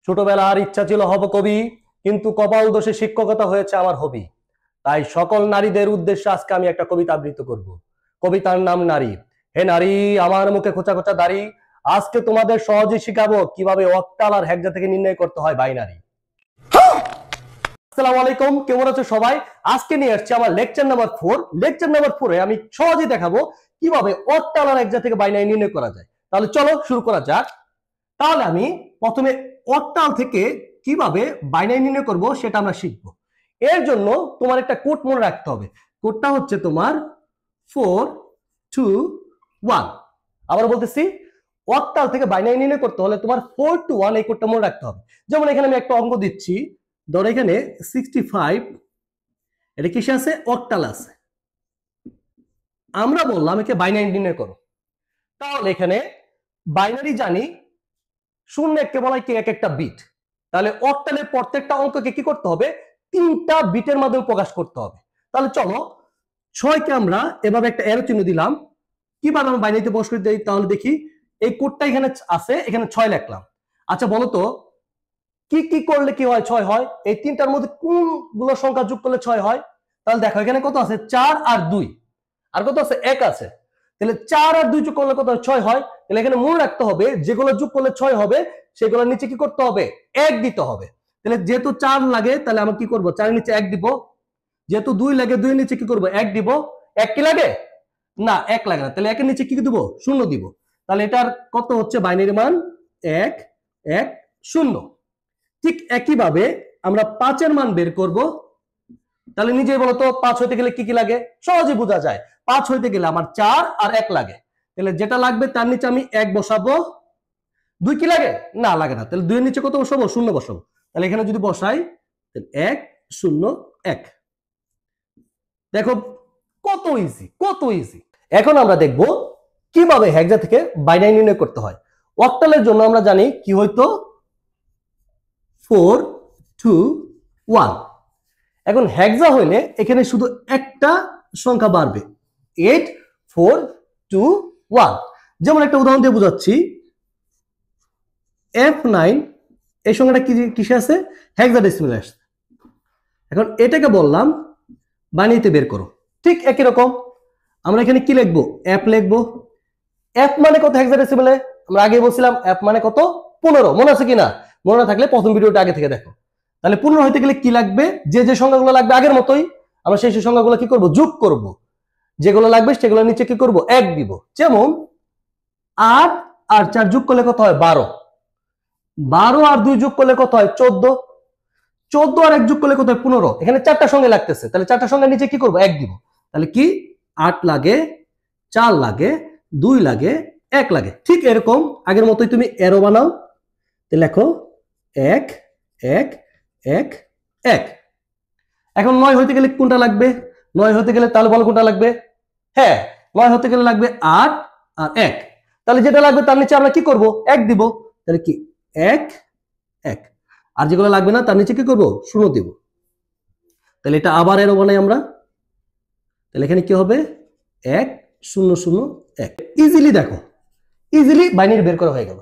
ছোটবেলার ইচ্ছা ছিল হব কবি, কিন্তু কপাল দোষে শিক্ষকতা হয়েছে আমার হবি। তাই সকল নারীদের উদ্দেশ্যে আজকে আমি একটা কবিতা আবৃত্তি করব। কবিতার নাম নারী। হে নারী, আমার মুখে খোঁচা খোঁচা দাড়ি, আজকে তোমাদের সহজে শিখাবো কিভাবে অক্টাল আর হেক্সা থেকে নির্ণয় করতে হয় বাইনারি। আসসালামু আলাইকুম, কেমন আছো সবাই? আজকে নিয়ে আসছি আমার লেকচার নাম্বার 4। লেকচার নাম্বার 4 এ আমি সহজে দেখাবো কিভাবে অক্টাল আর হেক্সা থেকে বাইনারি নির্ণয় করা যায়। তাহলে চলো শুরু করা যাক। তাহলে আমি প্রথমে অক্টাল থেকে কিভাবে বাইনারি নির্ণয় করব সেটা আমরা শিখব। এর জন্য তোমার একটা কোড মনে রাখতে হবে। কোডটা হচ্ছে তোমার 4 2 1। আবার বলতেছি, অক্টাল থেকে বাইনারি নির্ণয় করতে হলে তোমার 4 to 1 এই কোডটা মনে রাখতে হবে। যেমন এখানে আমি একটা অঙ্ক দিচ্ছি, ধরো এখানে 65, এটা কিসে আছে? অক্টাল আছে। আমরা বললাম একে বাইনারি নির্ণয় করো। তাহলে এখানে বাইনারি জানি শূন্য কে বলা হয় কি এক একটা বিট। তাহলে অক্টালের প্রত্যেকটা অঙ্ককে কি করতে হবে? 3টা বিটের মাধ্যমে প্রকাশ করতে হবে। তাহলে চলো 6 কে আমরা এভাবে একটা এরো চিহ্ন দিলাম। কিভাবে আমরা বাইনারিতে প্রকাশ করতে দেই? তাহলে দেখি, এই কোডটা এখানে আছে, এখানে 6 লিখলাম। আচ্ছা বলো তো, কি কি করলে কি হয় 6 হয়? এই তিনটার মধ্যে কোনগুলো সংখ্যা যোগ করলে 6 হয়? তাহলে দেখো এখানে কত আছে? 4 আর 2, আর কত আছে? 1 আছে। তাহলে 4 আর 2 যোগ করলে কত হয়? 6 হয়। তাহলে এখানে মনে রাখতে হবে যেগুলো যোগ করলে 6 হবে সেগুলোর নিচে কি করতে হবে? 1 দিতে হবে। তাহলে যেহেতু 4 লাগে তাহলে আমরা কি করব? 4 এর নিচে 1 দিব। যেহেতু 2 লাগে 2 এর নিচে কি করব? 1 দিব। 1 কি লাগে? না, 1 লাগে না। তাহলে 1 এর নিচে কি দিব? 0 দিব। তাহলে এটার কত হচ্ছে? বাইনারি মান 1 1 0। ঠিক একই ভাবে আমরা 5 এর মান বের করব। তাহলে নিজেই বলো তো 5 হইতে গেলে কি কি লাগে? সহজে বোঝা যায়। 5 হইতে গেলে আমার 4 আর 1 লাগে। তাহলে যেটা লাগবে তার নিচে আমি 1 বসাবো। 2 কি লাগে? না, লাগে না। তাহলে 2 এর নিচে কত বসাবো? 0 বসাবো। তাহলে এখানে যদি বসাই, তাহলে 1 0 1। দেখো কত ইজি, কত ইজি। এখন আমরা দেখব কিভাবে হেক্সা থেকে বাইনারি নির্ণয় করতে হয়। অক্টালের জন্য আমরা জানি কি হইতো? 4 2 1। এখন হেক্সা হইলে এখানে শুধু একটা সংখ্যা বাড়বে, 8 4 2 1। যেমন একটা উদাহরণ দিয়ে বোঝাচ্ছি, F9 এই সংখ্যাটা কিসে আছে? হেক্সাডেসিমালে আসছে। এখন এটাকে বললাম বাইনারিতে বের করো। ঠিক একই রকম আমরা এখানে কি লিখবো? F লিখবো। F মানে কত হেক্সাডেসিমালে? আমরা আগে বলছিলাম F মানে কত? 15। মনে আছে কিনা? মনে না থাকলে প্রথম ভিডিওটা আগে থেকে দেখো। তাহলে 15 হইতে গেলে কি লাগবে? যে যে সংখ্যাগুলো লাগবে আগের মতোই আমরা সেই সংখ্যাগুলো কি করব? যোগ করব। যেগুলো লাগবে সেগুলোর নিচে কি করব? 1 দিব। যেমন 8 আর 4 যোগ করলে কত হয়? 12। 12 আর 2 যোগ করলে কত হয়? 14। 14 আর 1 যোগ করলে কত হয়? 15। এখানে 4টা সংখ্যা লাগতেছে, তাহলে 4টা সংখ্যার নিচে কি করব? 1 দিব। তাহলে কি 8 লাগে, 4 লাগে, 2 লাগে, 1 লাগে। ঠিক এরকম আগের মতোই তুমি এরো বানাও। তাহলে লেখো 1 1 1 1। এখন 9 হইতে গেলে কোনটা লাগবে? 9 হতে গেলে তাহলে বলো কোনটা লাগবে? হ্যাঁ, 9 হতে গেলে লাগবে 8 আর 1। তাহলে যেটা লাগবে তার নিচে আমরা কি করব? 1 দিব। তাহলে কি 1 1। আর যেগুলো লাগবে না তার নিচে কি করব? 0 দিব। তাহলে এটা আবার এরো বানাই আমরা। তাহলে এখানে কি হবে? 1 0 0 1। ইজিলি দেখো, ইজিলি বাইনারি বের করা হয়ে গেল।